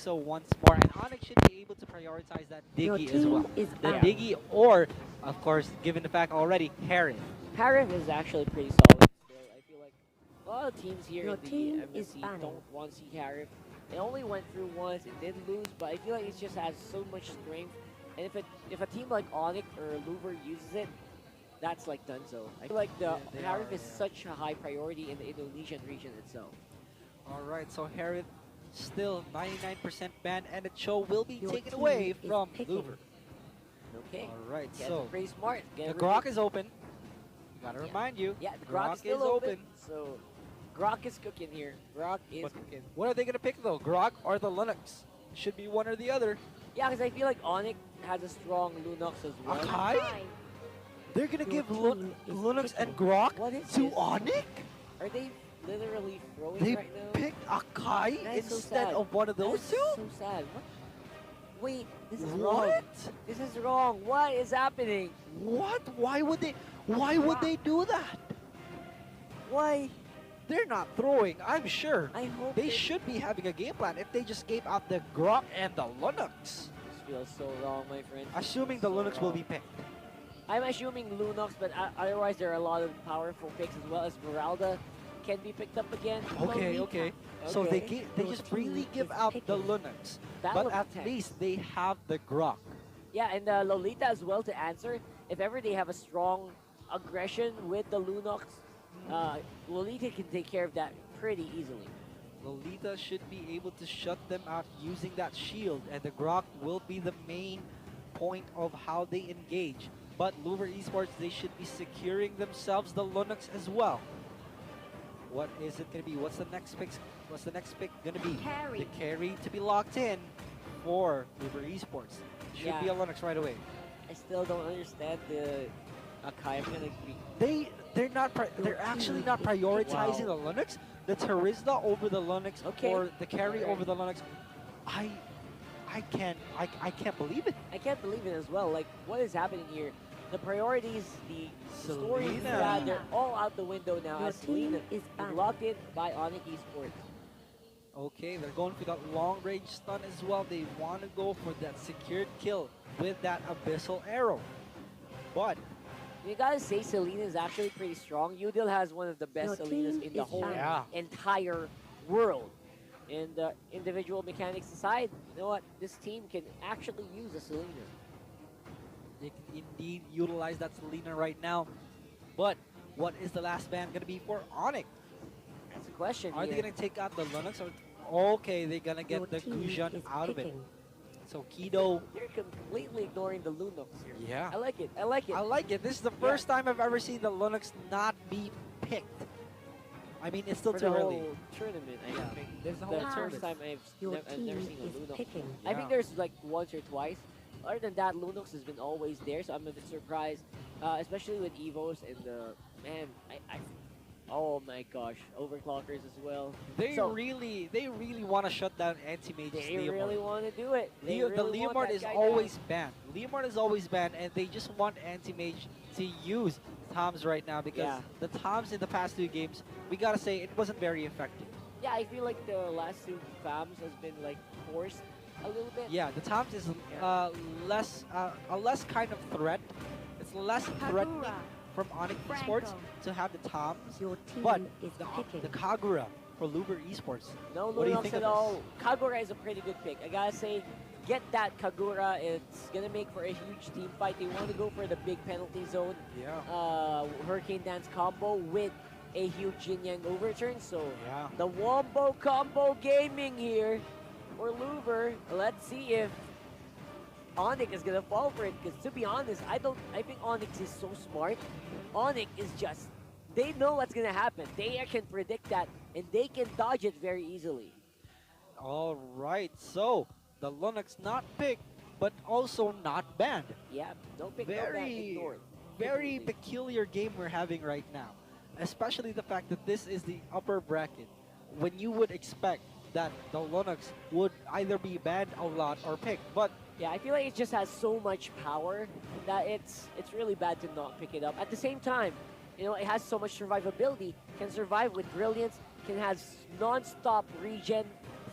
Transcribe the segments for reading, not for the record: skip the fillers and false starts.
so once more. And ONIC should be able to prioritize that Your Diggy as well. team is The Yeah. banned. Diggy or, of course, given the fact already, Harris. Harif is actually pretty solid still. I feel like a lot of teams here Your in the team is MSC banning. don't want to see Harif. It only went through once, it did lose, but I feel like it just has so much strength. And if a team like ONIC or LOUVRE uses it, that's like Dunzo. I feel like the Yeah, they are, Harif is they are. such a high priority in the Indonesian region itself. All right, so Harris still 99% banned, and the show will be Your taken team away is from picking. LOUVRE. Okay. All right, Guys so are pretty smart. the Grok is open. Gotta Yeah. remind you, Yeah, the Grok is still open. So Grok is cooking here. Grok is But cooking. what are they gonna pick though? Grok or the Linux? Should be one or the other. Yeah, because I feel like ONIC has a strong Lunox as well. Akai? They're gonna Your give team is Linux and picking. Grok What is to this? ONIC? Are they literally throwing They right now? picked Akai That is so instead sad. of one of those That's two? so sad. What? Wait, this is wrong. What? This is wrong. What is happening? What? Why would they? Why would they do that? Why? They're not throwing. I'm sure. I hope They should be having a game plan if they just gave out the Grok and the Linux. This feels so wrong, my friend. Assuming the So Linux will wrong. be picked. I'm assuming Lunox, but otherwise there are a lot of powerful picks as well as Meralda can be picked up again. Okay, Lolita. okay. So they Okay. they Your just team really give is out the picking. Linux, Battle but of at Tanks. least they have the Grok. Yeah, and Lolita as well to answer. If ever they have a strong aggression with the Lunox, Lolita can take care of that pretty easily. Lolita should be able to shut them out using that shield, and the Grok will be the main point of how they engage. But LOUVRE Esports, they should be securing themselves the Linux as well. What is it gonna be? What's the next pick? What's the next pick gonna be? Carry. The carry to be locked in for LOUVRE Esports. Should be a Yeah. Linux right away. I still don't understand the Akai. I'm gonna be. They're actually not prioritizing the Linux. The Terizda over the Linux Okay. or the carry Alright. over the Linux. I can't believe it. I can't believe it as well. Like, what is happening here? The priorities, the stories, Selena. yeah, they're all out the window now. Your As Selena team is is banned. locked in by ONIC Esports. Okay, they're going for that long range stun as well. They want to go for that secured kill with that abyssal arrow. But You gotta say, Selena is actually pretty strong. Udil has one of the best Your Selenas team in the is whole banned. Yeah. entire world. And individual mechanics aside, you know what? This team can actually use a Selena. they can indeed utilize that Selena right now. But what is the last ban going to be for ONIC? That's the question Are they here. going to take out the Linux? Or okay, they're going to Your get the team Gujan is out of it. picking. So Kido, They're completely ignoring the Lunox here. yeah. I like it. I like it. I like it. This is the first time I've ever seen the Linux not be picked. I mean, it's still For too the early. whole tournament, I Yeah. think. This is The the whole first tournament. time Your I've team never seen a is Lunox. picking. I Yeah. think there's like once or twice. Other than that, Lunox has been always there, so I'm a bit surprised, especially with Evos and the man. Oh my gosh, overclockers as well. They So- really want to shut down anti-mage They Leomord. really want to do it. They The really want Leomord that is guy always down. banned. Leomord is always banned, and they just want anti-mage to use Toms right now because Yeah. the Toms in the past two games, we gotta say, it wasn't very effective. Yeah, I feel like the last two FAMs has been like forced a little bit. Yeah, the Toms is a less kind of threat. It's less threatening Kagura. from ONIC Esports to have the Toms, Your team but is the picking. Kagura for LOUVRE Esports. No What do you Lunox think at of all. Kagura is a pretty good pick. I gotta say, get that Kagura. It's gonna make for a huge team fight. They want to go for the big penalty zone, Yeah. Hurricane Dance combo with a huge Yin Yang overturn. So Yeah. the Wombo combo gaming here for LOUVRE. Let's see if ONIC is gonna fall for it. Because to be honest, I think ONIC is so smart. ONIC is just, they know what's gonna happen. They can predict that, and they can dodge it very easily. All right. So the Linux not picked, but also not banned. Yeah, don't pick no bad, Very, ignore it. very Completely. peculiar game we're having right now. Especially the fact that this is the upper bracket, when you would expect that the Linux would either be banned a lot or picked. But Yeah, I feel like it just has so much power that it's really bad to not pick it up. At the same time, you know, it has so much survivability, can survive with brilliance, can have non-stop regen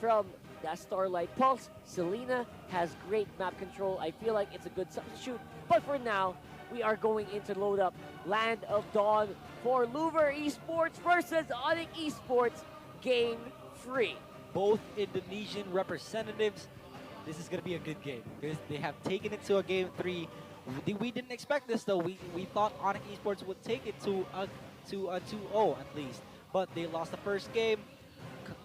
from that Starlight Pulse. Selena has great map control. I feel like it's a good substitute. But for now, we are going into load up Land of Dawn for LOUVRE Esports versus ONIC Esports Game 3. Both Indonesian representatives. This is going to be a good game because they have taken it to a game 3. We didn't expect this though. We thought ONIC Esports would take it to a 2-0 at least, but they lost the first game,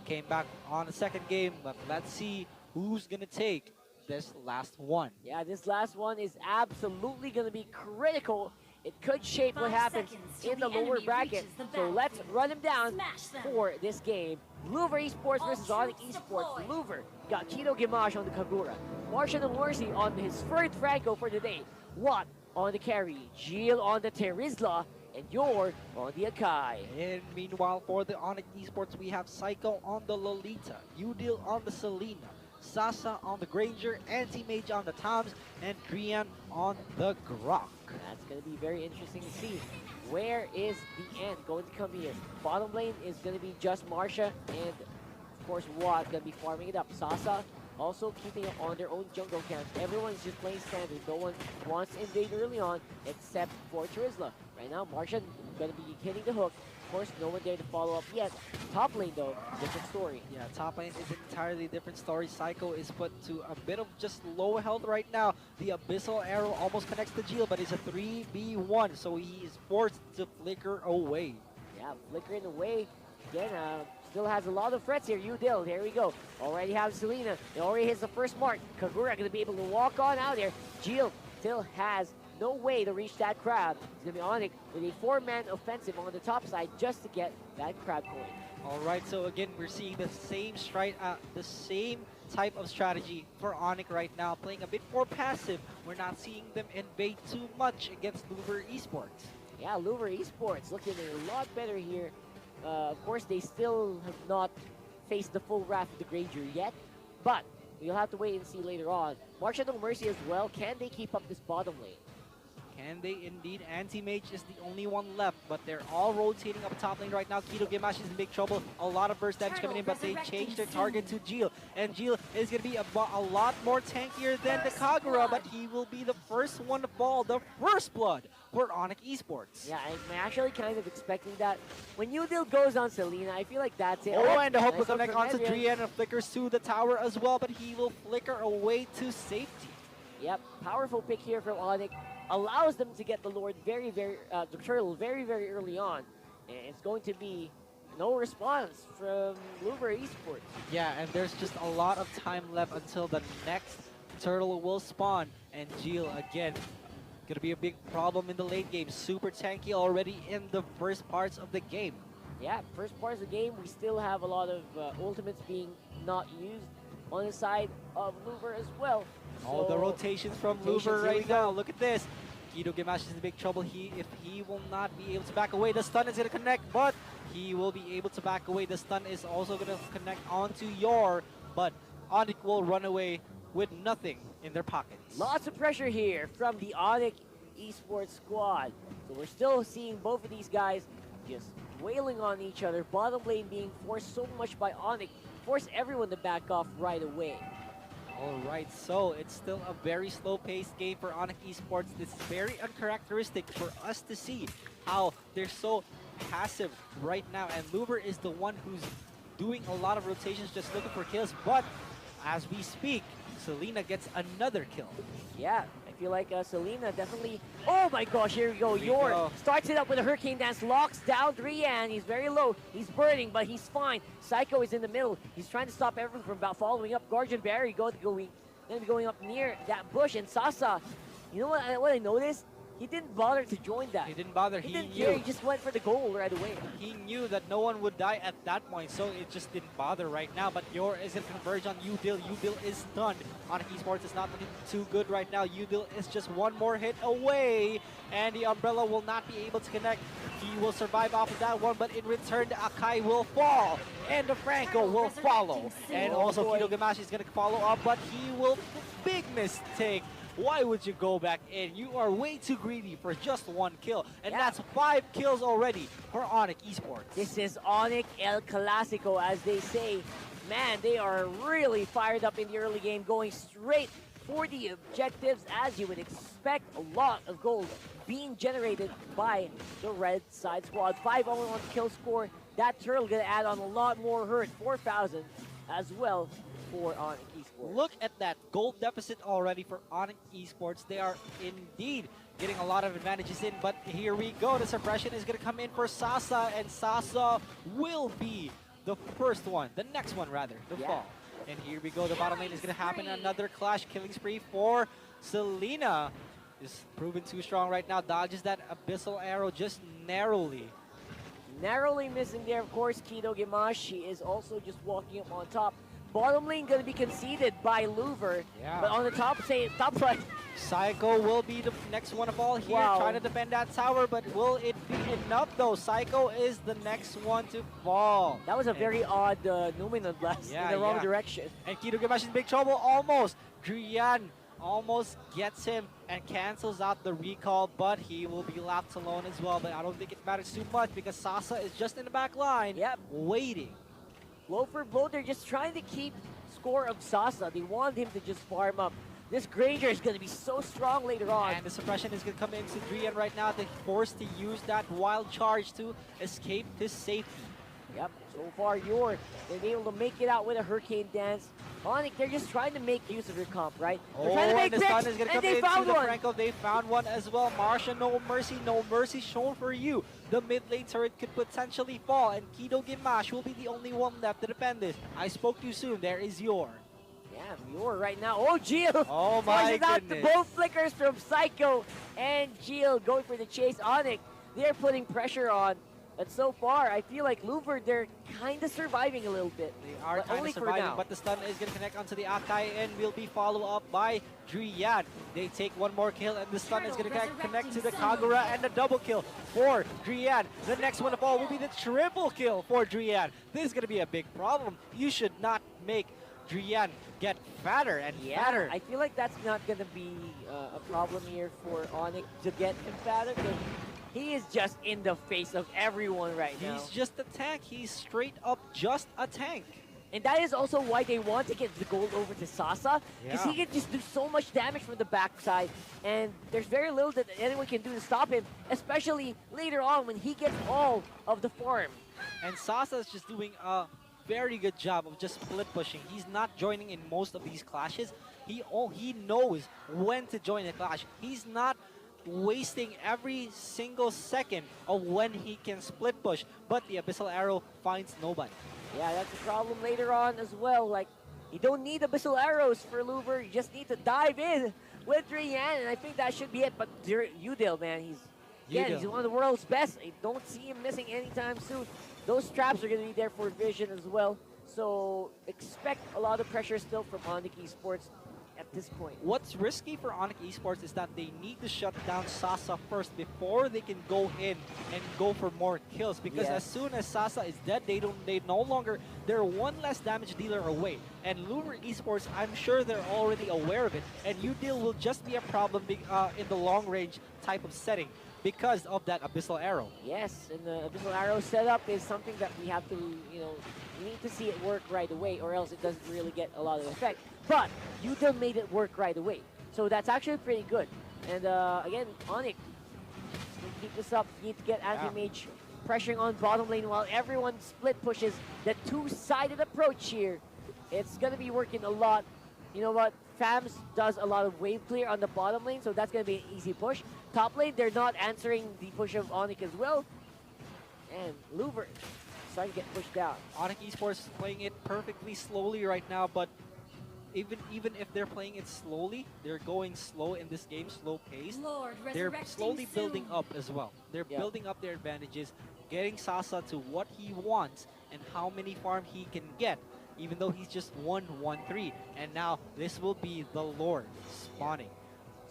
came back on the second game. But let's see who's gonna take this last one. Yeah, this last one is absolutely going to be critical. It could shape what happens in the lower bracket. So let's run them down for this game. LOUVRE Esports versus ONIC Esports. LOUVRE got Kito Gimash on the Kagura. Martian and Morsi on his third Franco for the day. Watt on the carry. Gilles on the Terizla. And Yor on the Akai. And meanwhile, for the ONIC Esports, we have Psycho on the Lolita, Udil on the Selena, Sasa on the Granger, Anti-Mage on the Toms, and Drian on the Grok. That's going to be very interesting to see. Where is the end going to come here? Bottom lane is going to be just Marsha, and of course Watt going to be farming it up. Sasa also keeping it on their own jungle camp. Everyone's just playing standard. No one wants to invade early on except for Terizla. Right now, Marsha going to be hitting the hook. Of course, no one there to follow up yet. Top lane, though, different story. Yeah, top lane is an entirely different story. Psycho is put to a bit of just low health right now. The Abyssal Arrow almost connects to Gilles, but it's a 3v1, so he is forced to flicker away. Yeah, flickering away. Again, still has a lot of threats here. Udil, there we go. Already have Selena. It already hits the first mark. Kagura going to be able to walk on out there. Gilles still has no way to reach that crab. It's going to be ONIC with a 4-man offensive on the top side just to get that crab coin. All right, so again, we're seeing the same type of strategy for ONIC right now, playing a bit more passive. We're not seeing them invade too much against LOUVRE Esports. Yeah, LOUVRE Esports looking a lot better here. Of course, they still have not faced the full wrath of the Granger yet, but we'll have to wait and see later on. Martian and Mercy as well. Can they keep up this bottom lane? Can they indeed? Anti-Mage is the only one left, but they're all rotating up top lane right now. Kito Gimash is in big trouble. A lot of burst damage coming in, but they changed their target to Gilles. And Gilles is going to be a lot more tankier than the Kagura, but he will be the first one to fall. The first blood for ONIC Esports. Yeah, I'm actually kind of expecting that. When Udil goes on Selena, I feel like that's it. Oh, and the hope nice will connect one onto from Drian and flickers to the tower as well, but he will flicker away to safety. Yep, powerful pick here from ONIC. Allows them to get the Lord the turtle very early on. And it's going to be no response from LOUVRE Esports. Yeah, and there's just a lot of time left until the next turtle will spawn. And Gilles, again, going to be a big problem in the late game. Super tanky already in the first parts of the game. Yeah, first part of the game, we still have a lot of ultimates being not used on the side of LOUVRE as well. All the rotations from LOUVRE right now. Look at this. Kito Gimash is in big trouble. If he will not be able to back away, the stun is going to connect, but he will be able to back away. The stun is also going to connect onto Yor, but ONIC will run away with nothing in their pockets. Lots of pressure here from the ONIC Esports squad. So we're still seeing both of these guys just wailing on each other. Bottom lane being forced so much by ONIC, force everyone to back off right away. All right, so it's still a very slow-paced game for ONIC Esports. It's very uncharacteristic for us to see how they're so passive right now. And LOUVRE is the one who's doing a lot of rotations, just looking for kills. But as we speak, Selena gets another kill. Yeah, I feel like Selena definitely... Oh my gosh, here we go. Yor starts it up with a Hurricane Dance, locks down Drian. He's very low. He's burning, but he's fine. Psycho is in the middle. He's trying to stop everyone from about following up. Guardian Barry going to be going up near that bush. And Sasa, you know what I noticed? He didn't bother to join that. He didn't bother. He didn't care. He just went for the goal right away. He knew that no one would die at that point, so it just didn't bother right now. But Yor is going to converge on Udil. Udil is stunned. ONIC Esports is not looking too good right now. Udil is just one more hit away, and the Umbrella will not be able to connect. He will survive off of that one, but in return, the Akai will fall, and the Franco will follow. And also, Kito Gimash is going to follow up, but he will... Big mistake. Why would you go back in? You are way too greedy for just one kill. And that's 5 kills already for ONIC Esports. This is ONIC El Clasico, as they say. Man, they are really fired up in the early game, going straight for the objectives, as you would expect. A lot of gold being generated by the red side squad. 5-0 on kill score. That turtle gonna add on a lot more hurt, 4,000 as well for ONIC Esports. Look at that gold deficit already for ONIC Esports. They are indeed getting a lot of advantages in, but here we go. The suppression is going to come in for Sasa, and Sasa will be the first one, the next one rather, to fall. And here we go. The bottom lane is going to happen. Another clash killing spree for Selena. Is proven too strong right now. Dodges that abyssal arrow just narrowly. Narrowly missing there, of course, Kido Gimashi is also just walking up on top. Bottom lane going to be conceded by LOUVRE, but on the top right. Psycho will be the next one of all here, trying to defend that tower, but will it be enough though? Psycho is the next one to fall. That was a very odd Numinant blast in the wrong direction. And Kido Gimashi in big trouble, almost. Drian almost gets him and cancels out the recall, but he will be left alone as well. But I don't think it matters too much because Sasa is just in the back line, waiting. Blow for blow, they're just trying to keep score of Sasa. They want him to just farm up. This Granger is going to be so strong later on. And the suppression is going to come into Drian right now. They're forced to use that wild charge to escape to safety. Yep, so far they're able to make it out with a Hurricane Dance. ONIC, they're just trying to make use of your comp, right? They're trying to make the picks, stun is going to come they into found the one. Franco. They found one as well. Marsha, no mercy shown for you. The mid lane turret could potentially fall, and Kido Gimash will be the only one left to defend this. I spoke too soon. There is Yor. Yeah, Yor right now. Oh, Gio! Oh my goodness. Out the both flickers from Psycho and Gio going for the chase. ONIC, they're putting pressure on. But so far, I feel like LOUVRE, they're kind of surviving a little bit. They are kind of surviving, but the stun is going to connect onto the Akai and will be followed up by Drian. They take one more kill, and the stun is going to connect to the Kagura and the double kill for Drian. The next one to fall will be the triple kill for Drian. This is going to be a big problem. You should not make Drian get fatter and fatter. I feel like that's not going to be a problem here for ONIC to get him fatter. He is just in the face of everyone right now. He's just a tank. He's straight up just a tank. And that is also why they want to get the gold over to Sasa, because he can just do so much damage from the backside, and there's very little that anyone can do to stop him, especially later on when he gets all of the farm. And Sasa is just doing a very good job of just split pushing. He's not joining in most of these clashes. He knows when to join a clash. He's not wasting every single second of when he can split push, but the abyssal arrow finds nobody. Yeah, that's a problem later on as well. Like, you don't need abyssal arrows for LOUVRE. You just need to dive in with Drian, and I think that should be it. But Udil, man, he's one of the world's best. I don't see him missing anytime soon. Those traps are going to be there for vision as well. So expect a lot of pressure still from ONIC Esports at this point. What's risky for ONIC Esports is that they need to shut down Sasa first before they can go in and go for more kills, because as soon as Sasa is dead, they're one less damage dealer away. And LOUVRE Esports, I'm sure they're already aware of it, and Udil will just be a problem in the long range type of setting because of that abyssal arrow. Yes, and the abyssal arrow setup is something that we have to, we need to see it work right away, or else it doesn't really get a lot of effect. But Udil made it work right away, so that's actually pretty good. And again, ONIC, keep this up. You need to get anti-mage pressuring on bottom lane while everyone split pushes. The two-sided approach here, it's gonna be working a lot. You know what? Fams does a lot of wave clear on the bottom lane, so that's gonna be an easy push. Top lane, they're not answering the push of ONIC as well. And LOUVRE starting to get pushed down. ONIC Esports is playing it perfectly slowly right now, but even if they're playing it slowly, they're going slow in this game, slow pace. They're slowly building up as well. They're building up their advantages, getting Sasa to what he wants and how many farm he can get, even though he's just 1-1-3. And now this will be the Lord spawning.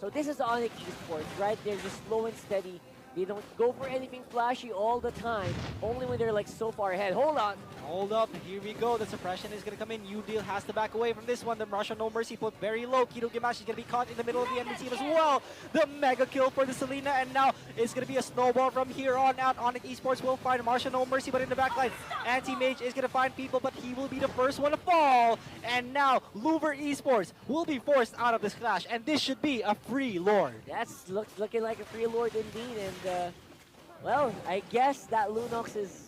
So this is ONIC Esports, right? They're just slow and steady, They don't go for anything flashy all the time, only when they're like so far ahead. Hold on. Hold up, here we go. The suppression is going to come in. Udeal has to back away from this one. The Russia No Mercy put very low. Kido Gimash is going to be caught in the middle of the enemy team as well. The mega kill for the Selena, and now it's going to be a snowball from here on out. ONIC Esports will find Marsha No Mercy, but in the backline, Anti-Mage is going to find people, but he will be the first one to fall. And now, LOUVRE Esports will be forced out of this clash, and this should be a free Lord. That's looking like a free Lord indeed, and well, I guess that Lunox is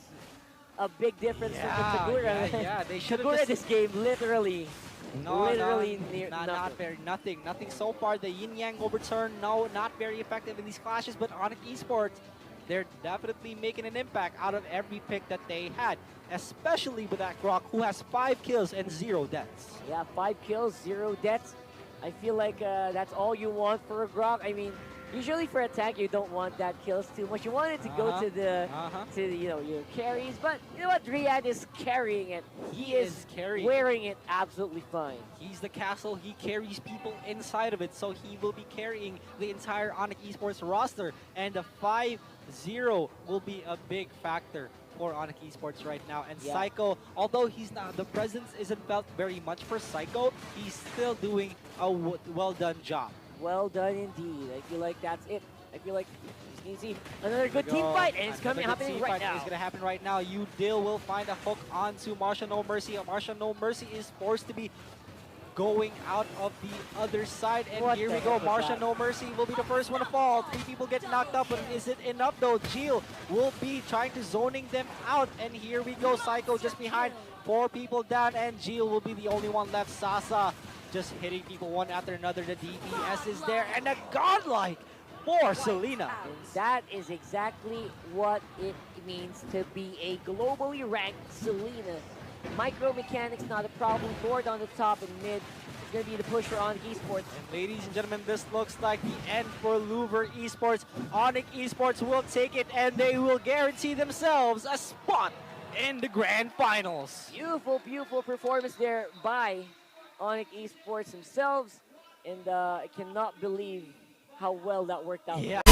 a big difference from the Tagura. Yeah, they should have Tagura just... this game, literally. Literally near not very, nothing so far. The Yin Yang overturn, no, not very effective in these clashes, but ONIC Esports, they're definitely making an impact out of every pick that they had, especially with that Grok, who has 5 kills and 0 deaths. Yeah, 5 kills, 0 deaths. I feel like that's all you want for a Grok. I mean, usually for a tank, you don't want that kills too much. You want it to go to the your carries, but you know what? Riyadh is carrying it. He is carrying, wearing it absolutely fine. He's the castle. He carries people inside of it, so he will be carrying the entire ONIC Esports roster, and the 5-0 will be a big factor for ONIC Esports right now. And Yeah. Psycho, although he's not, the presence isn't felt very much for Psycho, he's still doing a well done job. Well done indeed. I feel like that's it. I feel like you see another good team fight, and it's happening right now. It's going to happen right now. Udeal will find a hook onto Marsha No Mercy. Marsha No Mercy is forced to be going out of the other side, and What here the we go. heck was Marsha that? No Mercy will be the first one to fall. 3 people get knocked up, but is it enough though? Jill will be trying to zoning them out, and here we go. Psycho just behind, 4 people down, and Jill will be the only one left. Sasa just hitting people one after another. The DPS is there, and a godlike for Selena. And that is exactly what it means to be a globally ranked Selena. Micro mechanics not a problem. Board on the top and mid. It's going to be the push for ONIC Esports. And ladies and gentlemen, this looks like the end for LOUVRE Esports. ONIC Esports will take it, and they will guarantee themselves a spot in the grand finals. Beautiful, beautiful performance there by ONIC Esports themselves. And I cannot believe how well that worked out. Yeah.